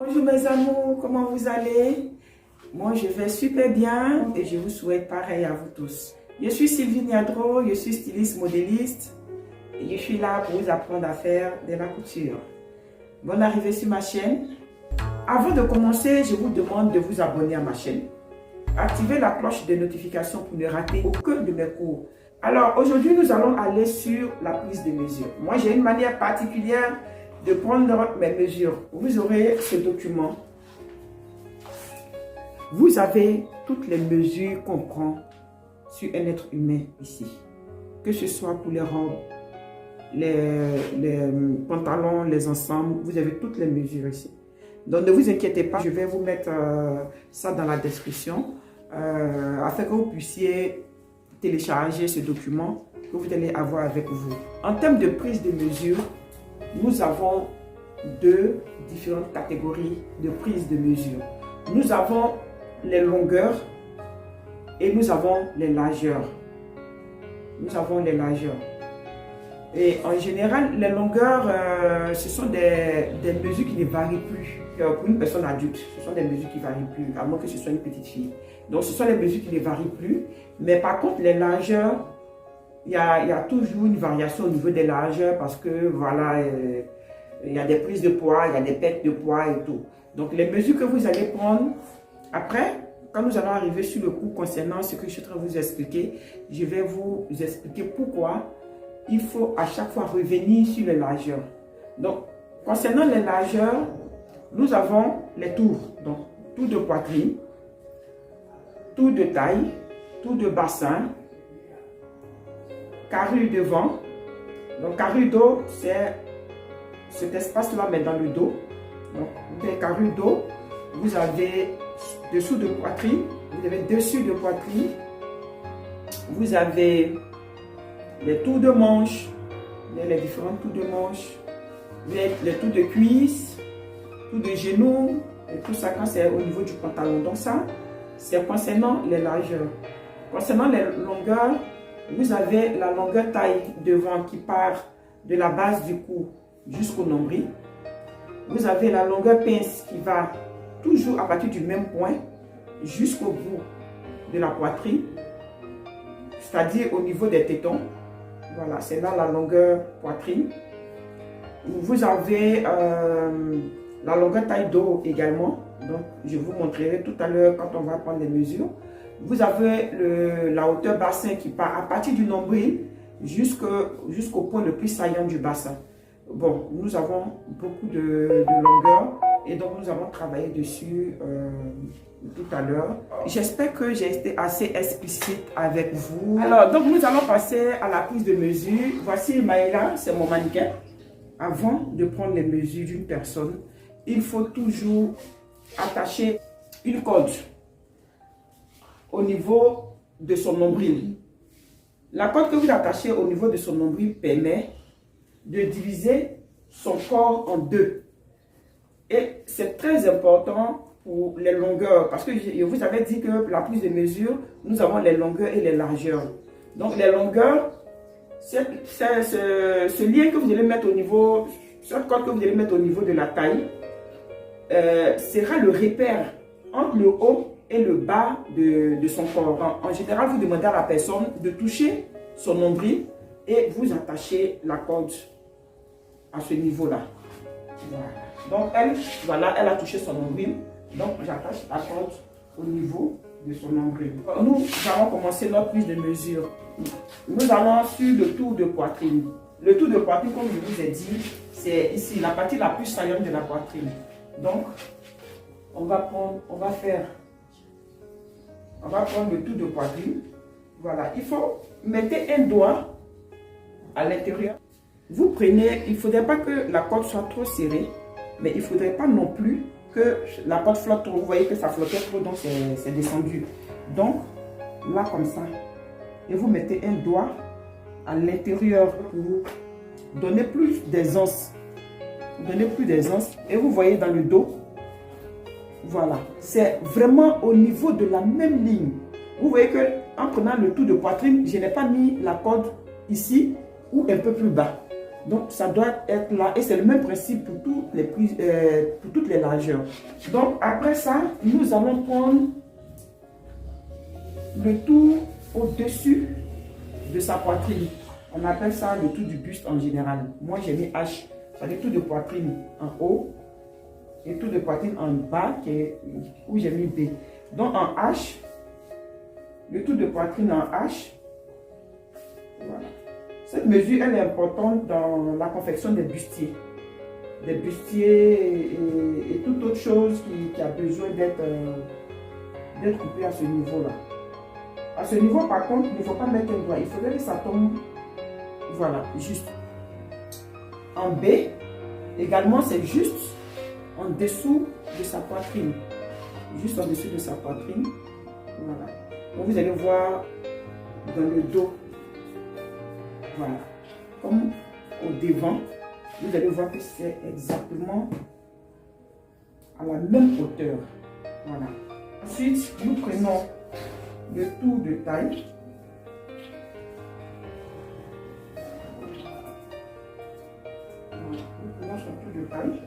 Bonjour mes amours, comment vous allez? Moi je vais super bien et je vous souhaite pareil à vous tous. Je suis Sylvie Niadro, je suis styliste modéliste et je suis là pour vous apprendre à faire de la couture. Bonne arrivée sur ma chaîne. Avant de commencer, je vous demande de vous abonner à ma chaîne. Activez la cloche de notification pour ne rater aucun de mes cours. Alors aujourd'hui nous allons aller sur la prise de mesure. Moi j'ai une manière particulière de prendre mes mesures. Vous aurez ce document. Vous avez toutes les mesures qu'on prend sur un être humain ici. Que ce soit pour les robes, les pantalons, les ensembles, vous avez toutes les mesures ici. Donc ne vous inquiétez pas, je vais vous mettre ça dans la description afin que vous puissiez télécharger ce document que vous allez avoir avec vous. En termes de prise de mesure, nous avons deux différentes catégories de prise de mesure. Nous avons les longueurs et nous avons les largeurs. Nous avons les largeurs. Et en général, les longueurs, ce sont des mesures qui ne varient plus. Pour une personne adulte, ce sont des mesures qui ne varient plus, à moins que ce soit une petite fille. Donc, ce sont les mesures qui ne varient plus. Mais par contre, les largeurs, il y a toujours une variation au niveau des largeurs parce que, voilà, il y a des prises de poids, il y a des pertes de poids et tout. Donc, les mesures que vous allez prendre, après, quand nous allons arriver sur le cours concernant ce que je suis en train de vous expliquer, je vais vous expliquer pourquoi il faut à chaque fois revenir sur les largeurs. Donc, concernant les largeurs, nous avons les tours. Donc, tour de poitrine, tour de taille, tour de bassin, carrure devant. Donc, carrure dos, c'est cet espace-là, mais dans le dos. Donc, vous avez carrure dos, vous avez dessous de poitrine, vous avez dessus de poitrine, vous avez les tours de manche, les différents tours de manche, les tours de cuisse, tours de genoux, et tout ça quand c'est au niveau du pantalon. Donc ça, c'est concernant les largeurs. Concernant les longueurs, vous avez la longueur taille devant qui part de la base du cou jusqu'au nombril. Vous avez la longueur pince qui va toujours à partir du même point jusqu'au bout de la poitrine, c'est-à-dire au niveau des tétons. Voilà, c'est là la longueur poitrine. Vous avez la longueur taille dos également. Donc, je vous montrerai tout à l'heure quand on va prendre les mesures. Vous avez la hauteur bassin qui part à partir du nombril jusqu'au point le plus saillant du bassin. Bon, nous avons beaucoup de longueur et donc nous avons travaillé dessus tout à l'heure. J'espère que j'ai été assez explicite avec vous. Alors, donc nous allons passer à la prise de mesure. Voici Maïla, c'est mon mannequin. Avant de prendre les mesures d'une personne, il faut toujours attacher une corde au niveau de son nombril. La corde que vous attachez au niveau de son nombril permet de diviser son corps en deux. Et c'est très important pour les longueurs, parce que je vous avais dit que la prise de mesure, nous avons les longueurs et les largeurs. Donc les longueurs, c'est ce lien que vous allez mettre au niveau, cette corde que vous allez mettre au niveau de la taille, sera le repère entre le haut et le bas de son corps. En général, vous demandez à la personne de toucher son nombril et vous attachez la corde à ce niveau-là. Voilà. Donc elle, voilà, elle a touché son nombril. Donc j'attache la corde au niveau de son nombril. Nous allons commencer notre prise de mesure. Nous allons sur le tour de poitrine. Le tour de poitrine, comme je vous ai dit, c'est ici, la partie la plus saillante de la poitrine. Donc, on va prendre le tour de poitrine. Voilà, il faut mettre un doigt à l'intérieur. Vous prenez, il ne faudrait pas que la corde soit trop serrée, mais il ne faudrait pas non plus que la corde flotte trop. Vous voyez que ça flottait trop, donc c'est descendu. Donc, là comme ça, et vous mettez un doigt à l'intérieur pour donner plus d'aisance. Donner plus d'aisance. Et vous voyez dans le dos, voilà, c'est vraiment au niveau de la même ligne. Vous voyez que en prenant le tour de poitrine, je n'ai pas mis la corde ici ou un peu plus bas. Donc, ça doit être là. Et c'est le même principe pour toutes les largeurs. Donc, après ça, nous allons prendre le tour au-dessus de sa poitrine. On appelle ça le tour du buste en général. Moi, j'ai mis H. Ça veut dire tour de poitrine en haut et tour de poitrine en bas, où j'ai mis B. Donc, en H, le tour de poitrine en H. Voilà. Cette mesure, elle est importante dans la confection des bustiers. Des bustiers et toute autre chose qui a besoin d'être coupé à ce niveau-là. À ce niveau, par contre, il ne faut pas mettre un doigt. Il faudrait que ça tombe, voilà, juste. En B, également, c'est juste en dessous de sa poitrine. Juste en dessous de sa poitrine. Voilà. Donc, vous allez voir dans le dos. Voilà. Comme au devant, vous allez voir que c'est exactement à la même hauteur. Voilà. Ensuite, nous prenons le tour de taille. Voilà. Nous prenons son tour de taille.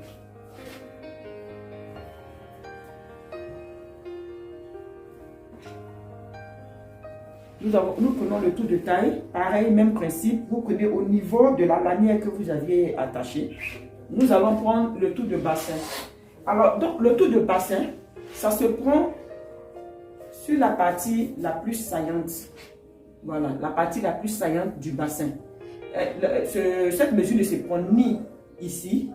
Nous prenons le tour de taille, pareil, même principe, vous prenez au niveau de la lanière que vous aviez attachée. Nous allons prendre le tour de bassin. Alors, donc, le tour de bassin, ça se prend sur la partie la plus saillante. Voilà, la partie la plus saillante du bassin. Cette mesure ne se prend ni ici,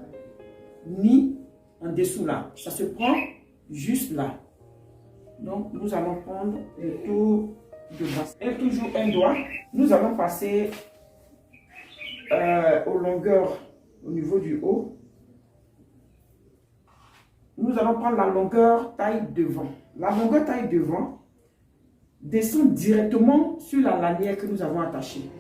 ni en dessous là. Ça se prend juste là. Donc, nous allons prendre le tour de bassin. Et toujours un doigt, nous allons passer aux longueurs au niveau du haut. Nous allons prendre la longueur taille devant. La longueur taille devant descend directement sur la lanière que nous avons attachée.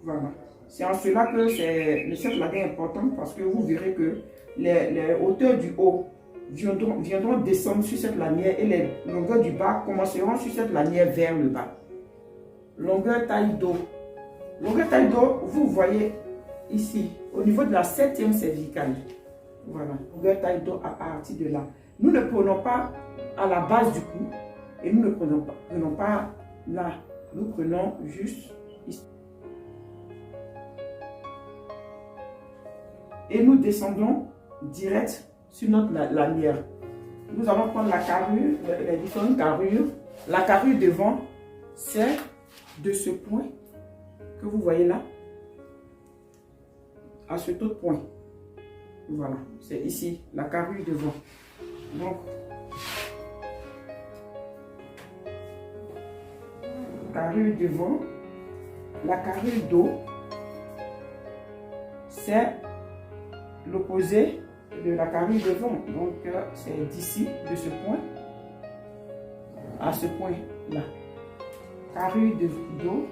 Voilà. C'est en cela que cette lanière est importante parce que vous verrez que les hauteurs du haut viendront descendre sur cette lanière et les longueurs du bas commenceront sur cette lanière vers le bas. Longueur taille dos. Longueur taille dos, vous voyez ici, au niveau de la 7e cervicale. Voilà, longueur taille dos à partir de là. Nous ne prenons pas à la base du cou et nous ne prenons pas là. Nous prenons juste ici. Et nous descendons direct sur notre lanière. Nous allons prendre la carrure, les différentes carrures. La carrure devant, c'est de ce point que vous voyez là à cet autre point. Voilà, c'est ici, la carrure devant. Donc, carrure devant, la carrure dos, c'est l'opposé de la carrure devant. Donc, c'est d'ici, de ce point, à ce point-là. Carrure de dos.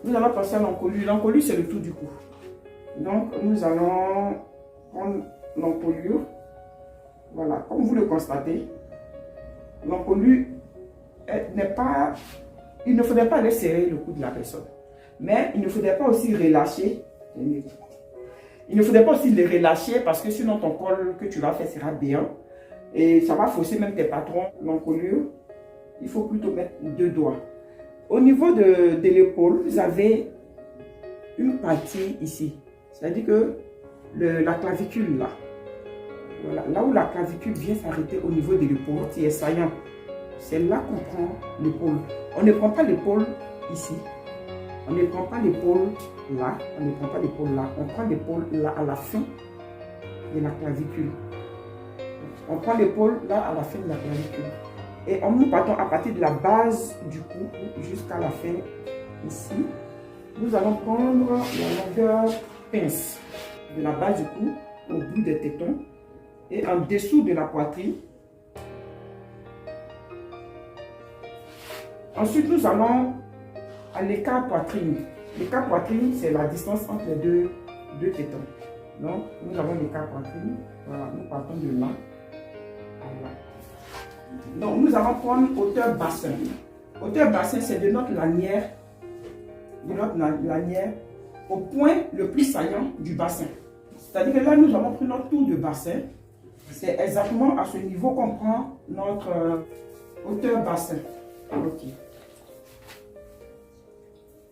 Nous allons passer à l'encolure. L'encolure, c'est le tour du cou. Donc, nous allons prendre l'encolure. Voilà, comme vous le constatez, l'encolure n'est pas... Il ne faudrait pas aller serrer le cou de la personne. Mais il ne faudrait pas aussi relâcher. Il ne faudrait pas aussi le relâcher parce que sinon ton col que tu vas faire sera béant. Et ça va fausser même tes patrons. L'encolure, il faut plutôt mettre 2 doigts. Au niveau de l'épaule, vous avez une partie ici. C'est-à-dire que la clavicule là, voilà, là où la clavicule vient s'arrêter au niveau de l'épaule, qui est saillant, c'est là qu'on prend l'épaule. On ne prend pas l'épaule ici. On ne prend pas l'épaule là. On ne prend pas l'épaule là. On prend l'épaule là à la fin de la clavicule. On prend l'épaule là à la fin de la clavicule. Et nous partons à partir de la base du cou jusqu'à la fin ici. Nous allons prendre la longueur pince de la base du cou au bout des tétons et en dessous de la poitrine. Ensuite, nous allons à l'écart poitrine. L'écart poitrine, c'est la distance entre les deux tétons. Donc, nous avons l'écart poitrine. Voilà, nous partons de là à là. Donc, nous allons prendre hauteur bassin. Hauteur bassin, c'est de notre lanière de notre lanière au point le plus saillant du bassin. C'est-à-dire que là, nous avons pris notre tour de bassin. C'est exactement à ce niveau qu'on prend notre hauteur bassin. Ok.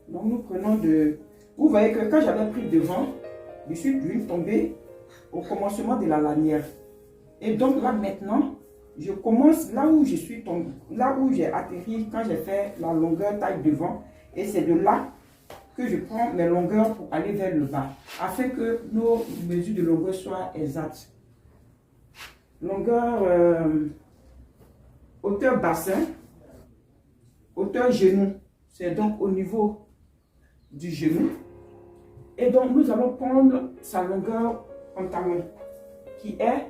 Donc nous prenons de... Vous voyez que quand j'avais pris devant, je suis tombé au commencement de la lanière. Et donc là maintenant, je commence là où je suis tombé, là où j'ai atterri quand j'ai fait la longueur taille devant. Et c'est de là que je prends mes longueurs pour aller vers le bas, afin que nos mesures de longueur soient exactes. Longueur, hauteur bassin, hauteur genou, c'est donc au niveau du genou. Et donc nous allons prendre sa longueur pantalon qui est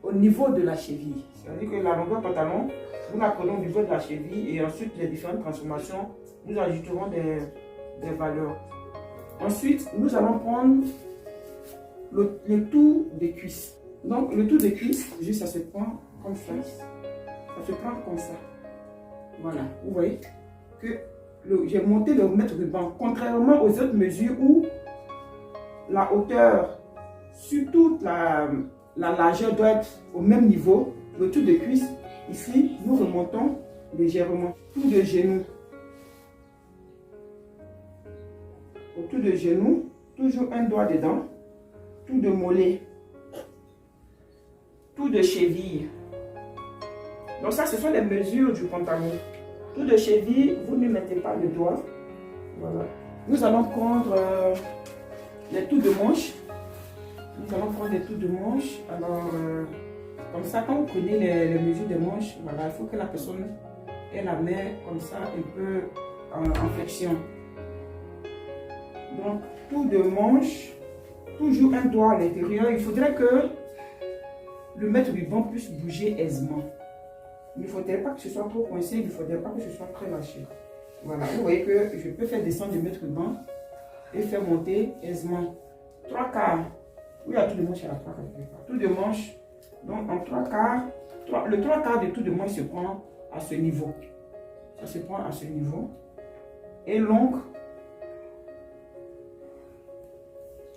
au niveau de la cheville. C'est-à-dire que la longueur pantalon, nous la prenons au niveau de la cheville et ensuite les différentes transformations, nous ajouterons des valeurs. Ensuite, nous allons prendre le tour des cuisses. Donc le tour des cuisses, juste ça se prend comme ça. Ça se prend comme ça. Voilà, vous voyez que j'ai monté le mètre ruban. Contrairement aux autres mesures où la hauteur sur toute la largeur doit être au même niveau, le tour de cuisse, ici, nous remontons légèrement. Tour de genou. Au tour de genou, toujours un doigt dedans. Tour de mollet. Tour de cheville. Donc ça, ce sont les mesures du pantalon. Tour de cheville, vous ne mettez pas le doigt. Voilà. Nous allons prendre les tours de manche. Nous allons prendre les tours de manche. Alors, comme ça, quand vous prenez les mesures de manche, voilà, il faut que la personne ait la main comme ça, un peu en flexion. Donc, tour de manche, toujours un doigt à l'intérieur. Il faudrait que le mètre ruban puisse bouger aisément. Il ne faudrait pas que ce soit trop coincé, il ne faudrait pas que ce soit très lâché. Voilà, vous voyez que je peux faire descendre le mètre ruban et faire monter aisément. 3/4. Oui, il y a tout de manche à la 3/4. Tout de manche, donc en 3/4, le 3/4 de tout de manche se prend à ce niveau. Ça se prend à ce niveau. Et longue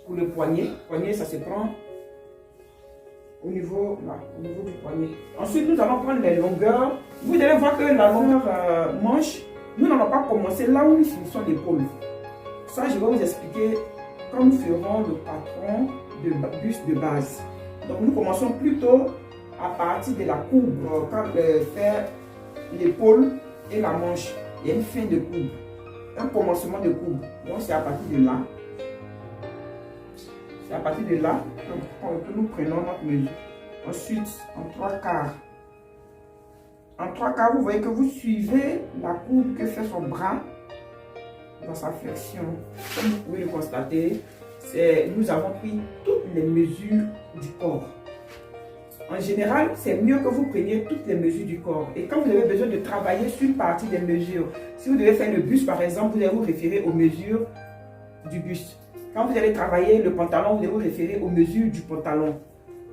pour le poignet. Poignet, ça se prend au niveau, là, au niveau du poignet. Ensuite, nous allons prendre les longueurs. Vous allez voir que la longueur manche, nous n'allons pas commencer là où nous finissons l'épaule. Ça, je vais vous expliquer quand nous ferons le patron de buste de base. Donc, nous commençons plutôt à partir de la courbe, quand faire l'épaule et la manche. Il y a une fin de courbe, un commencement de courbe. Donc, c'est à partir de là. C'est à partir de là que nous prenons notre mesure. Ensuite, en 3/4. En 3/4, vous voyez que vous suivez la courbe que fait son bras dans sa flexion. Comme vous pouvez le constater, nous avons pris toutes les mesures du corps. En général, c'est mieux que vous preniez toutes les mesures du corps. Et quand vous avez besoin de travailler sur une partie des mesures, si vous devez faire le buste par exemple, vous allez vous référer aux mesures du buste. Quand vous allez travailler le pantalon, vous allez vous référer aux mesures du pantalon.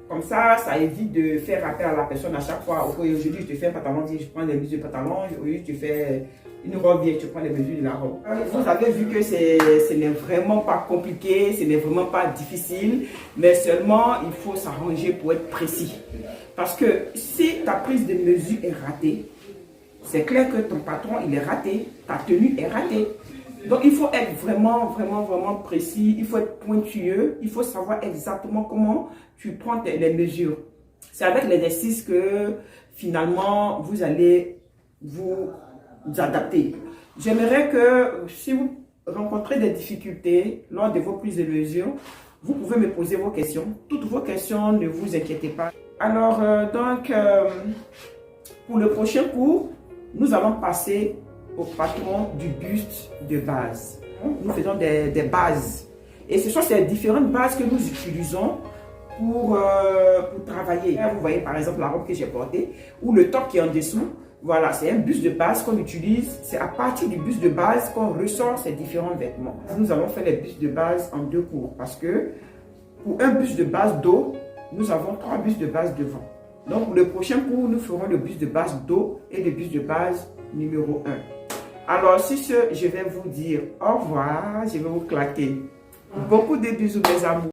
Comme ça, ça évite de faire appel à la personne à chaque fois. Okay, aujourd'hui, je te fais un pantalon, je prends les mesures du pantalon. Aujourd'hui, tu fais une robe, je prends les mesures de la robe. Vous avez vu que ce n'est vraiment pas compliqué, ce n'est vraiment pas difficile, mais seulement il faut s'arranger pour être précis. Parce que si ta prise de mesure est ratée, c'est clair que ton patron il est raté, ta tenue est ratée. Donc il faut être vraiment précis, il faut être pointueux, il faut savoir exactement comment tu prends les mesures. C'est avec l'exercice que finalement vous allez vous adapter. J'aimerais que si vous rencontrez des difficultés lors de vos prises de mesure, vous pouvez me poser vos questions. Toutes vos questions, ne vous inquiétez pas. Alors pour le prochain cours, nous allons passer au patron du buste de base. Nous faisons des bases. Et ce sont ces différentes bases que nous utilisons pour travailler. Vous voyez par exemple la robe que j'ai portée ou le top qui est en dessous. Voilà, c'est un buste de base qu'on utilise. C'est à partir du buste de base qu'on ressort ces différents vêtements. Nous allons faire les bustes de base en 2 cours parce que pour un buste de base dos, nous avons 3 bustes de base devant. Donc pour le prochain cours, nous ferons le buste de base dos et le buste de base numéro 1. Alors, sur ce, je vais vous dire au revoir. Je vais vous claquer beaucoup de bisous, mes amours.